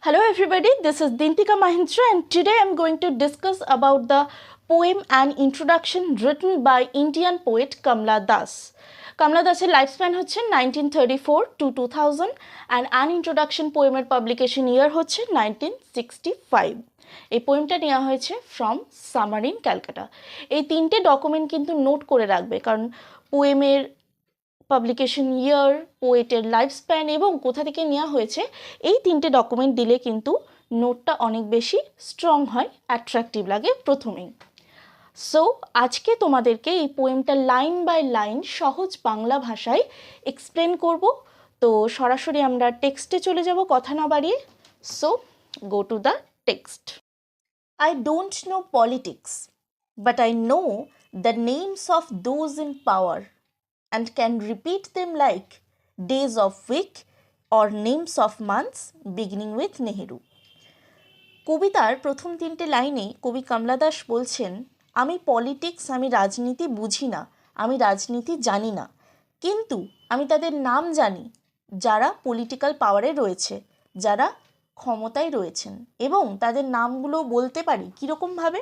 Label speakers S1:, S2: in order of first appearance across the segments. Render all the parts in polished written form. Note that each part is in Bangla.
S1: Hello everybody, this is Dintika Mahindra and today I am going to discuss about the poem and introduction written by Indian poet Kamla Das. Kamla Dasের লাইফস্প্যান হচ্ছে 1934 to 2000 and an introduction poeমের publication year হচ্ছে 1965. এই পোয়েমটা নেওয়া হয়েছে ফ্রম সামার ইন ক্যালকাটা। এই তিনটে ডকুমেন্ট কিন্তু নোট করে রাখবে, কারণ পোয়েমের পাবলিকেশন ইয়ার, পোয়েটের লাইফ স্প্যান এবং কোথা থেকে নেওয়া হয়েছে, এই তিনটে ডকুমেন্ট দিলে কিন্তু নোটটা অনেক বেশি স্ট্রং হয়, অ্যাট্রাকটিভ লাগে প্রথমেই। সো আজকে তোমাদেরকে এই পোয়েমটা লাইন বাই লাইন সহজ বাংলা ভাষায় এক্সপ্লেন করব। তো সরাসরি আমরা টেক্সটে চলে যাব কথা না বাড়িয়ে। So go to the text. I don't know politics, but I know the names of those in power and can repeat them like days of week or names of months beginning with Nehru. কবিতার প্রথম তিনটে লাইনে কবি কমলা দাস বলছেন, আমি পলিটিক্স, আমি রাজনীতি বুঝি না, আমি রাজনীতি জানি না, কিন্তু আমি তাদের নাম জানি যারা পলিটিক্যাল পাওয়ারে রয়েছে, যারা ক্ষমতায় রয়েছেন, এবং তাদের নামগুলো বলতে পারি কীরকমভাবে,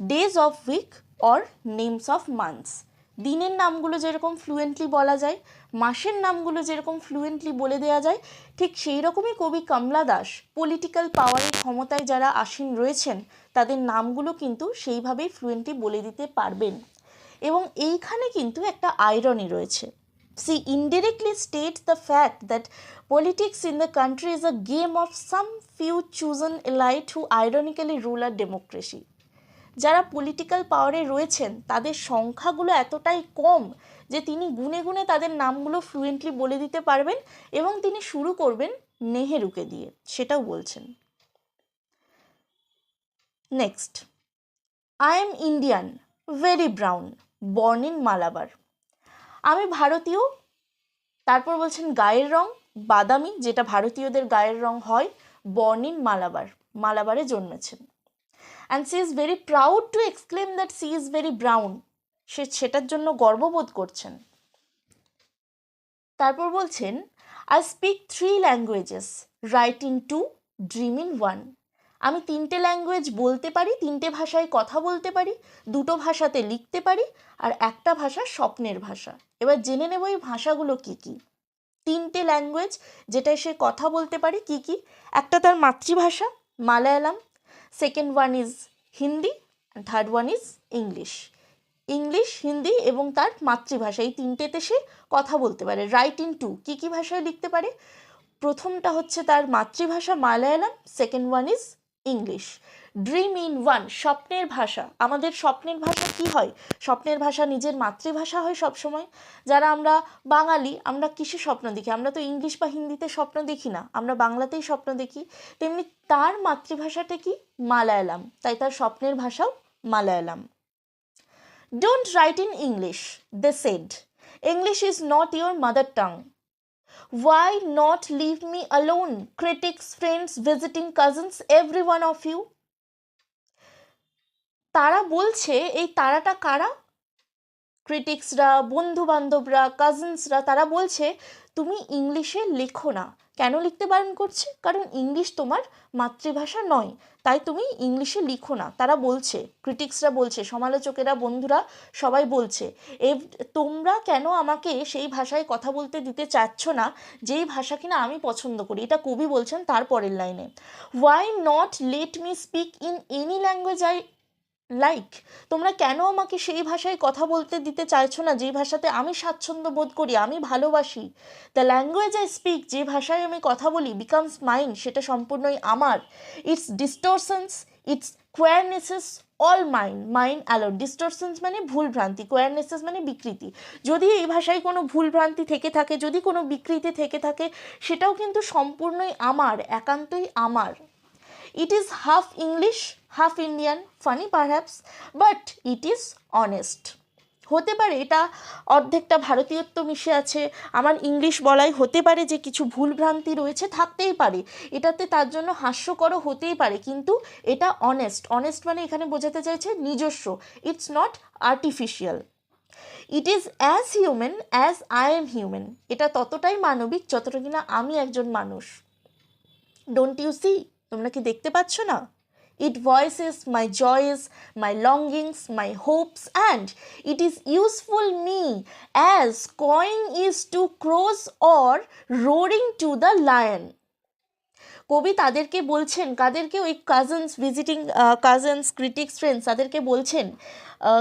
S1: days of week or names of months. দিনের নামগুলো যেরকম ফ্লুয়েন্টলি বলা যায়, মাসের নামগুলো যেরকম ফ্লুয়েন্টলি বলে দেওয়া যায়, ঠিক সেই রকমই কবি কমলা দাস পলিটিক্যাল পাওয়ারের ক্ষমতায় যারা আসীন রয়েছেন তাদের নামগুলো কিন্তু সেইভাবেই ফ্লুয়েন্টলি বলে দিতে পারবেন। এবং এইখানে কিন্তু একটা আইরনি রয়েছে। She indirectly states the fact that politics in the country is a game of some few chosen elite who ironically rule a democracy. যারা পলিটিক্যাল পাওয়ারে রয়েছেন তাদের সংখ্যাগুলো এতটাই কম যে তিনি গুনে গুনে তাদের নামগুলো ফ্লুয়েন্টলি বলে দিতে পারবেন, এবং তিনি শুরু করবেন নেহেরুকে দিয়ে, সেটাও বলছেন। Next, I am Indian, very brown, born in Malabar. আমি ভারতীয়, তারপর বলছেন গায়ের রং বাদামি, যেটা ভারতীয়দের গায়ের রং হয়, বর্ন ইন মালাবার, মালাবারে জন্মেছেন। And she is very proud to exclaim that she is very brown, সে সেটার জন্য গর্ববোধ করছেন। তারপর বলছেন, I speak 3 languages, write in 2, dream in 1। আমি 3টে ল্যাঙ্গুয়েজ বলতে পারি, 3টে ভাষায় কথা বলতে পারি, 2টো ভাষাতে লিখতে পারি, আর একটা ভাষা স্বপ্নের ভাষা। এবার জেনে নেব এই ভাষাগুলো কী কী। 3টে ল্যাঙ্গুয়েজ যেটায় সে কথা বলতে পারে কী কী, একটা তার মাতৃভাষা Malayalam, second one is Hindi, third one is English. English, Hindi এবং তার মাতৃভাষা, এই তিনটেতে সে কথা বলতে পারে। রাইট ইন 2, কী কী ভাষায় লিখতে পারে, প্রথমটা হচ্ছে তার মাতৃভাষা Malayalam, second one is English. Dream in 1, স্বপ্নের ভাষা। আমাদের স্বপ্নের ভাষা কি হয়? স্বপ্নের ভাষা নিজের মাতৃভাষা হয় সবসময়। যারা আমরা বাঙালি, আমরা কিসে স্বপ্ন দেখি? আমরা তো ইংলিশ বা হিন্দিতে স্বপ্ন দেখি না, আমরা বাংলাতেই স্বপ্ন দেখি। তেমনি তার মাতৃভাষাটা কি? মালায়ালাম, তাই তার স্বপ্নের ভাষাও Malayalam. Don't write in English, they said. English is not your mother tongue. Why not leave me alone? Critics, friends, visiting cousins, every one of you. তারা বলছে, এই তারাটা কারা? ক্রিটিক্সরা, বন্ধু বান্ধবরা, কাজিনসরা, তারা বলছে তুমি ইংলিশে লেখো না। কেন লিখতে বারণ করছে? কারণ ইংলিশ তোমার মাতৃভাষা নয়, তাই তুমি ইংলিশে লিখো না। তারা বলছে, ক্রিটিক্সরা বলছে, সমালোচকেরা, বন্ধুরা সবাই বলছে, তোমরা কেন আমাকে সেই ভাষায় কথা বলতে দিতে চাচ্ছ না যেই ভাষা কিনা আমি পছন্দ করি। এটা কবি বলছেন তার পরের লাইনে। Why not let me speak in any language I like. তোমরা কেন আমাকে সেই ভাষায় কথা বলতে দিতে চাইছো না যেই ভাষাতে আমি স্বাচ্ছন্দ্য বোধ করি, আমি ভালোবাসি। দ্য ল্যাঙ্গুয়েজ আই স্পিক, যে ভাষায় আমি কথা বলি, বিকামস মাইন, সেটা সম্পূর্ণই আমার। Its distortions, its queernesses, all mine, mine alone. Distortions মানে ভুলভ্রান্তি, কোয়ারনেসেস মানে বিকৃতি। যদি এই ভাষায় কোনো ভুলভ্রান্তি থেকে থাকে, যদি কোনো বিকৃতি থেকে থাকে, সেটাও কিন্তু সম্পূর্ণই আমার, একান্তই আমার। It is half English, half Indian, funny perhaps, but it is honest. হতে পারে এটা অর্ধেকটা ভারতীয়ত্ব মিশে আছে, আমার ইংলিশ বলাই হতে পারে যে কিছু ভুলভ্রান্তি রয়েছে, থাকতেই পারে, এটাতে তার জন্য হাস্যকরও হতেই পারে, কিন্তু এটা অনেস্ট। অনেস্ট মানে এখানে বোঝাতে চাইছে নিজস্ব, it's not artificial. It is as human as I M human, এটা ততটাই মানবিক যতটা কিনা আমি একজন মানুষ। ডোন্ট ইউ সি, তোমরা কি দেখতে পাচ্ছ না? It voices my joys, my longings, my hopes, and it is useful me as cawing is to crows or roaring to the lion. কবি তাদেরকে বলছেন, কাদেরকে? ওই ভিজিটিং কাজনস, ক্রিটিক্স, ফ্রেন্ডস, তাদেরকে বলছেন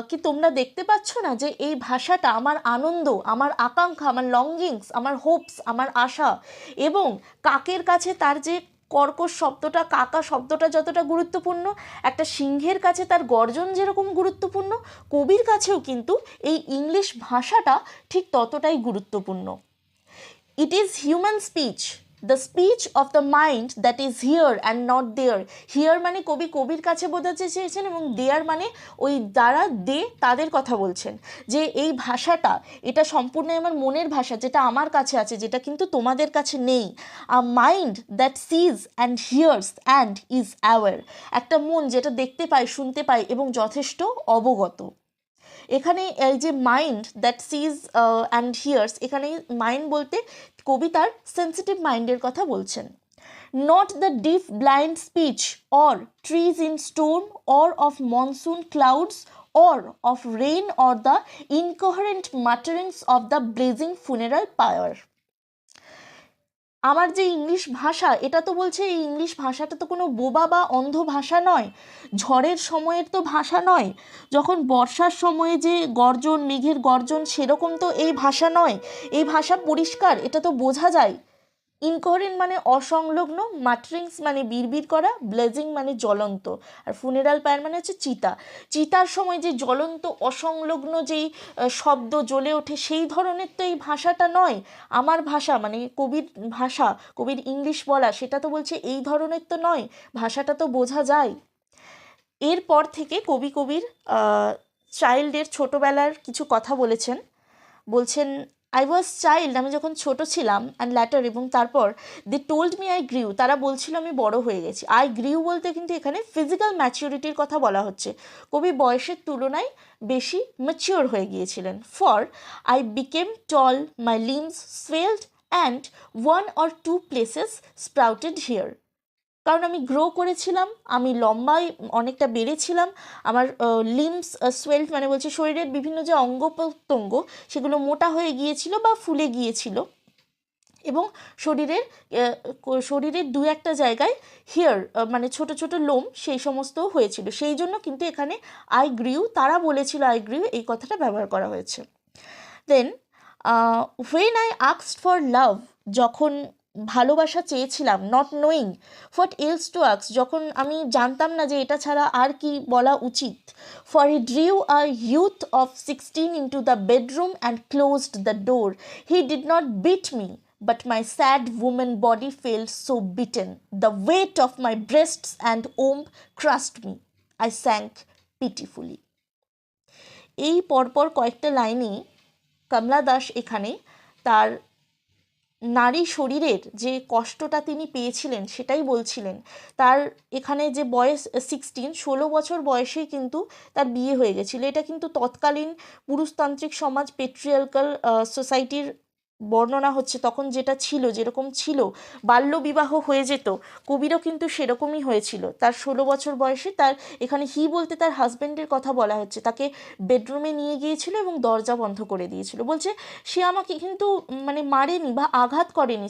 S1: কি তোমরা দেখতে পাচ্ছ না যে এই ভাষাটা আমার আনন্দ, আমার আকাঙ্ক্ষা, আমার লঙ্গিংস, আমার হোপস, আমার আশা, এবং কাকের কাছে তার যে কর্কশ শব্দটা, কাকা শব্দটা যতটা গুরুত্বপূর্ণ, একটা সিংহের কাছে তার গর্জন যেরকম গুরুত্বপূর্ণ, কবির কাছেও কিন্তু এই ইংলিশ ভাষাটা ঠিক ততটাই গুরুত্বপূর্ণ। It is human speech, the speech of the mind that is here and not there. Here মানে কবির কাছে বোঝাতে চেয়েছেন, এবং দেয়ার মানে ওই যারা তাদের কথা বলছেন, যে এই ভাষাটা এটা সম্পূর্ণ আমার মনের ভাষা, যেটা আমার কাছে আছে, যেটা কিন্তু তোমাদের কাছে নেই। A mind that sees and hears and is aware, একটা মন যেটা দেখতে পায়, শুনতে পায় এবং যথেষ্ট অবগত। এখানে এই যে mind that sees and hears, এখানে মাইন্ড বলতে কবি তার সেন্সিটিভ মাইন্ডের কথা বলছেন। Not the deaf blind speech or trees in storm or of monsoon clouds or of rain or the incoherent mutterings of the blazing funeral pyre. আমার যে ইংলিশ ভাষা, এটা তো বলছে এই ইংলিশ ভাষাটা তো কোনো বোবা বা অন্ধ ভাষা নয়, ঝড়ের সময়ের তো ভাষা নয়, যখন বর্ষার সময়ে যে গর্জন, মেঘের গর্জন, সেরকম তো এই ভাষা নয়। এই ভাষা পরিষ্কার, এটা তো বোঝা যায়। ইনকোহারেন্ট মানে অসংলগ্ন, মাটারিংস মানে বিড়বিড় করা, ব্লেজিং মানে জ্বলন্ত, আর ফুনেরাল পায়ার মানে হচ্ছে চিতা। চিতার সময় যে জ্বলন্ত অসংলগ্ন যেই শব্দ জ্বলে ওঠে, সেই ধরনের তো এই ভাষাটা নয়। আমার ভাষা মানে কবির ভাষা, কবির ইংলিশ বলা, সেটা তো বলছে এই ধরনের তো নয়, ভাষাটা তো বোঝা যায়। এরপর থেকে কবির চাইল্ডের, ছোটোবেলার কিছু কথা বলছেন আই ওয়াজ চাইল্ড, আমি যখন ছোট ছিলাম, অ্যান্ড ল্যাটার, এবং তারপর দে টোল্ড মি আই গ্রিউ, তারা বলছিল আমি বড় হয়ে গেছি। আই গ্রিউ বলতে কিন্তু এখানে ফিজিক্যাল ম্যাচিউরিটির কথা বলা হচ্ছে, কবি বয়সের তুলনায় বেশি ম্যাচিওর হয়ে গিয়েছিলেন। For I became tall, my limbs swelled and one or two places sprouted hair, কারণ আমি গ্রো করেছিলাম, আমি লম্বায় অনেকটা বেড়েছিলাম, আমার লিমস সোয়েল্ড মানে বলছে শরীরের বিভিন্ন যে অঙ্গ প্রত্যঙ্গ সেগুলো মোটা হয়ে গিয়েছিল বা ফুলে গিয়েছিল, এবং শরীরের দু একটা জায়গায় হেয়ার মানে ছোট ছোট লোম সেই সমস্ত হয়েছিল, সেই জন্য কিন্তু এখানে আই গ্রিউ, তারা বলেছিল আই গ্রিউ, এই কথাটা ব্যবহার করা হয়েছে। Then when I asked for love, যখন ভালোবাসা চেয়েছিলাম, not knowing what else to ask, যখন আমি জানতাম না যে এটা ছাড়া আর কি বলা উচিত। For he drew a youth of 16 into the bedroom and closed the door, he did not bit me but my sad woman body felt so beaten, the weight of my breasts and womb crushed me, I sank pitifully. এই পরপর কয়েকটা লাইনে কমলা দাস এখানে তার নারী শরীরের যে কষ্টটা তিনি পেয়েছিলেন সেটাই বলছিলেন। তার এখানে যে বয়স 16 বছর বয়সেই কিন্তু তার বিয়ে হয়ে গেছিলো। এটা কিন্তু তৎকালীন পুরুষতান্ত্রিক সমাজ, পেট্রিয়ার্কাল সোসাইটির বর্ণনা হচ্ছে। তখন যেটা ছিল, যেরকম ছিল, বাল্যবিবাহ হয়ে যেত, কবিরও কিন্তু সেরকমই হয়েছিল। তার 16 বছর বয়সে তার এখানে হি বলতে তার হাজব্যান্ডের কথা বলা হচ্ছে, তাকে বেডরুমে নিয়ে গিয়েছিল এবং দরজা বন্ধ করে দিয়েছিল। বলছে সে আমাকে কিন্তু মানে মারেনি বা আঘাত করেনি,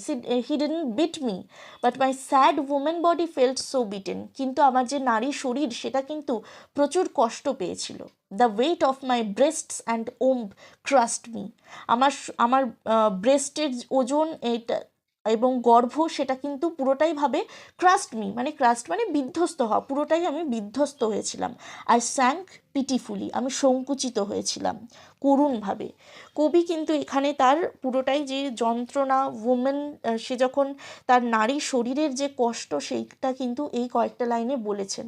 S1: he didn't beat me but my sad women body felt so beaten, কিন্তু আমার যে নারী শরীর সেটা কিন্তু প্রচুর কষ্ট পেয়েছিল। The weight of my breasts and womb crushed me, আমার ব্রেস্টের ওজন এটা এবং গর্ভ সেটা কিন্তু পুরোটাই ভাবে ক্রাস্ট মি, মানে ক্রাস্ট মানে বিধ্বস্ত হওয়া, পুরোটাই আমি বিধ্বস্ত হয়েছিলাম। আই স্যাঙ্ক পিটিফুলি, আমি সংকুচিত হয়েছিলাম করুণভাবে। কবি কিন্তু এখানে তার পুরোটাই যে যন্ত্রণা, ওমেন, সে যখন তার নারী শরীরের যে কষ্ট সেইটা কিন্তু এই কয়েকটা লাইনে বলেছেন।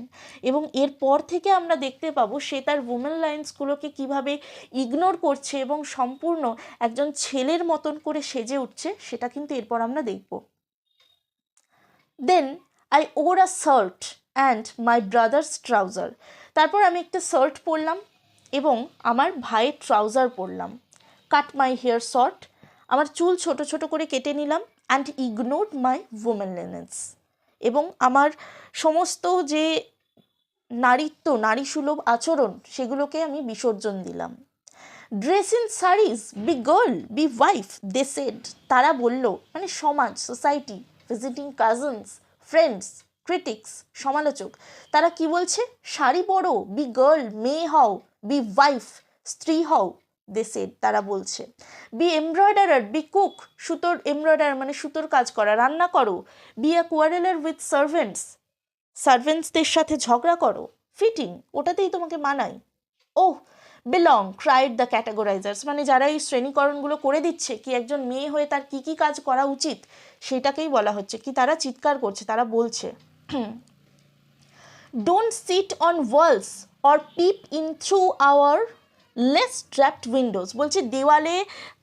S1: এবং এরপর থেকে আমরা দেখতে পাবো সে তার ওমেন লাইন্সগুলোকে কিভাবে ইগনোর করছে এবং সম্পূর্ণ একজন ছেলের মতন করে সেজে উঠছে, সেটা কিন্তু এরপর আমরা দেখব। Then I wore a shirt and my brother's trouser, তারপর আমি একটা শার্ট পরলাম এবং আমার ভাইয়ের ট্রাউজার পরলাম। কাট মাই হেয়ার শর্ট, আমার চুল ছোট ছোট করে কেটে নিলাম। অ্যান্ড ইগনোরড মাই ওমেনলিনেস, এবং আমার সমস্ত যে নারীত্ব, নারীসুলভ আচরণ, সেগুলোকে আমি বিসর্জন দিলাম। Dress in saris, be girl, be wife, they said. তারা বলল, মানে সমাজ, society, visiting cousins, friends, critics, সমালোচক, তারা কি বলছে? শাড়ি পরো, বি গার্ল, মেয়ে হও, বি ওয়াইফ, স্ত্রী হও, দে সেড, তারা বলছে। বি এমব্রয়ডারার, বি কুক, সুতোর এমব্রয়ডার মানে সুতোর কাজ করা, রান্না করো। বি আ কোয়ারেলার উইথ সার্ভেন্টস, সার্ভেন্টসদের সাথে ঝগড়া করো। ফিটিং, ওটাতেই তোমাকে মানায়। ওহ, বিলং, ক্রাইড দ্য ক্যাটাগরাইজার্স, মানে যারা এই শ্রেণীকরণগুলো করে দিচ্ছে কি একজন মেয়ে হয়ে তার কি কি কাজ করা উচিত, সেটাকেই বলা হচ্ছে কি, তারা চিৎকার করছে, তারা বলছে। Don't sit on walls or peep in through our lace draped windows, বলছে দেওয়ালে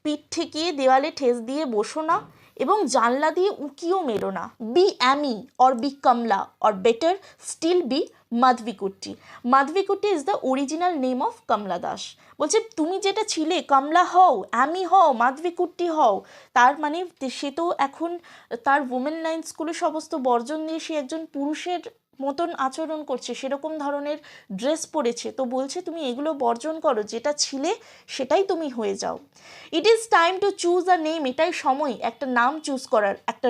S1: পিঠ ঠেকিয়ে, দেওয়ালে ঠেস দিয়ে বসো না এবং জানলা দিয়ে উঁকিও মেরো না। Be Amy or be Kamala or better still be Madhavikutty. Madhavikutty is the original name of Kamala Das. বলছে তুমি যেটা ছিলে, কমলা হও, অ্যামি হও, মাধবীকুট্টি হও, তার মানে সে তো এখন তার ওমেন লাইন স্কুলে সমস্ত বর্জন দিয়ে সে একজন পুরুষের মতন আচরণ করছে, সেরকম ধরনের ড্রেস পরেছে, তো বলছে তুমি এগুলো বর্জন করো, যেটা ছিলে সেটাই তুমি হয়ে যাও। It is time to choose a name, এটাই সময় একটা নাম চুজ করার, একটা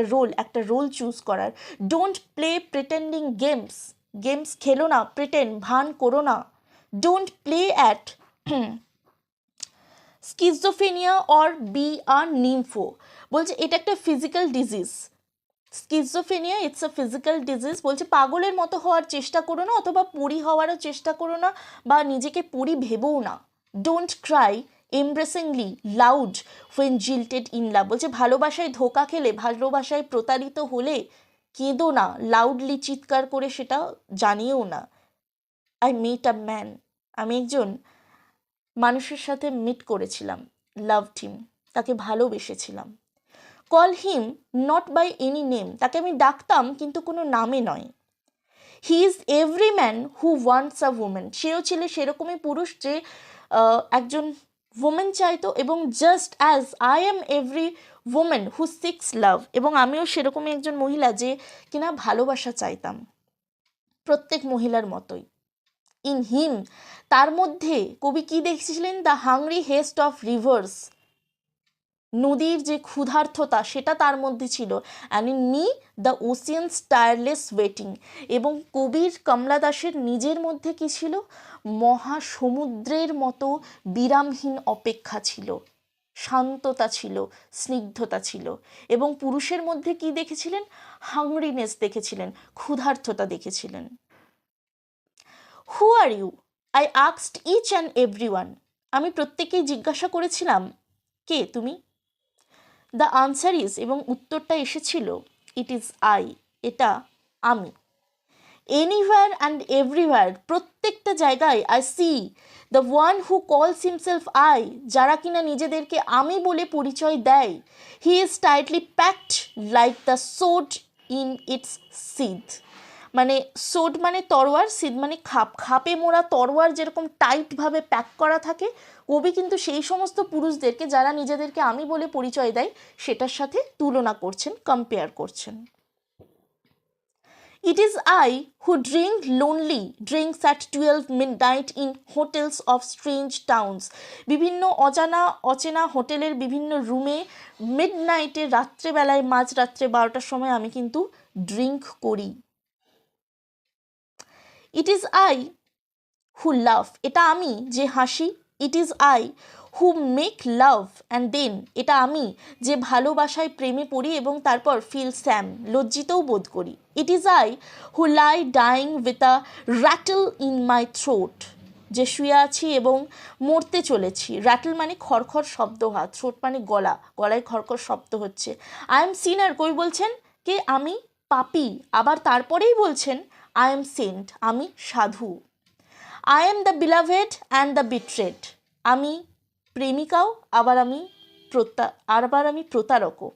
S1: রোল চুজ করার। Don't play pretending games, games খেলো না, প্রিটেন্ড, ভান করো না। Don't play at schizophrenia or be a nympho, বলছে এটা একটা physical disease. Schizophrenia it's a physical disease, বলছে পাগলের মতো হওয়ার চেষ্টা করো না, অথবা পরি হওয়ারও চেষ্টা করো না, বা নিজেকে পরি ভেবেও না। Don't cry embarrassingly loud when jilted in love, বলছে ভালোবাসায় ধোকা খেলে, ভালোবাসায় প্রতারিত হলে কেঁদো না, লাউডলি চিৎকার করে সেটা জানিয়েও না। আই মেট আ ম্যান, আমি একজন মানুষের সাথে মিট করেছিলাম, লাভড হিম, তাকে ভালোবেসেছিলাম। Call him not by any name, তাকে আমি ডাকতাম কিন্তু কোনো নামে নয়। He is every man who wants a woman, সেও ছিল সেরকমই পুরুষ যে একজন ওমেন চাইতো, এবং just as I am every woman who seeks love, এবং আমিও সেরকমই একজন মহিলা যে কিনা ভালোবাসা চাইতাম, প্রত্যেক মহিলার মতোই। ইন হিম, তার মধ্যে কবি কি দেখেছিলেন? The hungry haste of rivers, নদীর যে ক্ষুধার্থতা সেটা তার মধ্যে ছিল। And in me the oceans tireless waiting, এবং কবির কমলা দাসের নিজের মধ্যে কি ছিল? মহাসমুদ্রের মতো বিরামহীন অপেক্ষা ছিল, শান্ততা ছিল, স্নিগ্ধতা ছিল। এবং পুরুষের মধ্যে কি দেখেছিলেন? হাংরিনেস দেখেছিলেন, ক্ষুধার্থতা দেখেছিলেন। Who are you, I asked each and every one, আমি প্রত্যেককেই জিজ্ঞাসা করেছিলাম কে তুমি? দ্য আনসার ইজ, এবং উত্তরটা এসেছিল, ইট ইজ আই, এটা আমি। এনিওয়ার অ্যান্ড এভরিওয়ার, প্রত্যেকটা জায়গায়, I C the one who কলস হিমসেলফ আই, যারা কিনা নিজেদেরকে আমি বলে পরিচয় দেয়। He is tightly packed like the sword in its sheath, মানে সোড মানে তরোয়ার, সিদ মানে খাপ, খাপে মোড়া তরোয়ার যেরকম টাইটভাবে প্যাক করা থাকে, কবি কিন্তু সেই সমস্ত পুরুষদেরকে যারা নিজেদেরকে আমি বলে পরিচয় দেয় সেটার সাথে তুলনা করছেন, কম্পেয়ার করছেন। ইট is I who drink lonely drinks at 12 midnight in hotels of strange towns, বিভিন্ন অচেনা হোটেলের বিভিন্ন রুমে মিডনাইটে, রাত্রেবেলায়, মাঝরাত্রে 12টার সময় আমি কিন্তু ড্রিঙ্ক করি। ইট ইজ আই হু লাভ, এটা আমি যে হাসি। It is I who make love and then, এটা আমি যে ভালোবাসায় প্রেমে পড়ি এবং তারপর ফিল স্যাম, লজ্জিতও বোধ করি। It is I who lie dying with a rattle in my throat, যে শুয়ে আছি এবং মরতে চলেছি। র্যাটল মানে খড়খড় শব্দ হয়, থ্রোট মানে গলা, গলায় খড়খড় শব্দ হচ্ছে। আই এম সিনার, কই বলছেন কে? আমি পাপী, আবার তারপরেই বলছেন আই এম সেন্ট, আমি সাধু। I am the beloved and the betrayed, আমি প্রেমিকাও, আবার আমি প্রতারকও।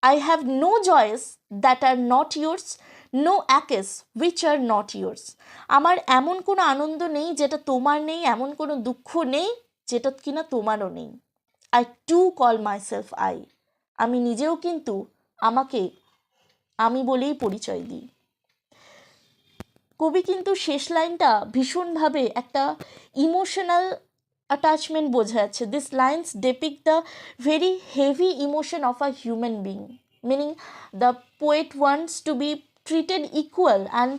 S1: I have no joys that are not yours, no aches which are not yours, আমার এমন কোনো আনন্দ নেই যেটা তোমার নেই, এমন কোনো দুঃখ নেই যেটা কিনা তোমারও নেই। I to call myself I, আমি নিজেও কিন্তু আমাকে আমি বলেই পরিচয় দিই। কবি কিন্তু শেষ লাইনটা ভীষণভাবে একটা ইমোশনাল অ্যাটাচমেন্ট বোঝাচ্ছে। This lines depict the very heavy emotion of a human being, meaning the poet wants to be treated equal and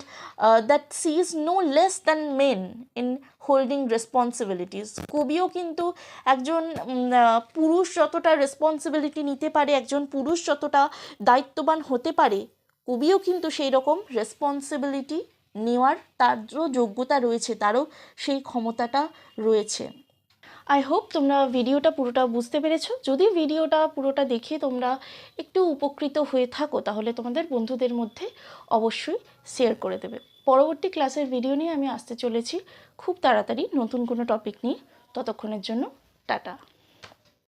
S1: that sees no less than men in holding responsibilities. কবিও কিন্তু একজন পুরুষ যতটা রেসপন্সিবিলিটি নিতে পারে, একজন পুরুষ যতটা দায়িত্ববান হতে পারে, কবিও কিন্তু সেই রকম রেসপন্সিবিলিটি নেওয়ার তারও যোগ্যতা রয়েছে, তারও সেই ক্ষমতাটা রয়েছে। আই হোপ তোমরা ভিডিওটা পুরোটা বুঝতে পেরেছো। যদি ভিডিওটা পুরোটা দেখে তোমরা একটু উপকৃত হয়ে থাকো তাহলে তোমাদের বন্ধুদের মধ্যে অবশ্যই শেয়ার করে দেবে। পরবর্তী ক্লাসের ভিডিও নিয়ে আমি আসতে চলেছি খুব তাড়াতাড়ি নতুন কোনো টপিক নিয়ে। ততক্ষণের জন্য টাটা।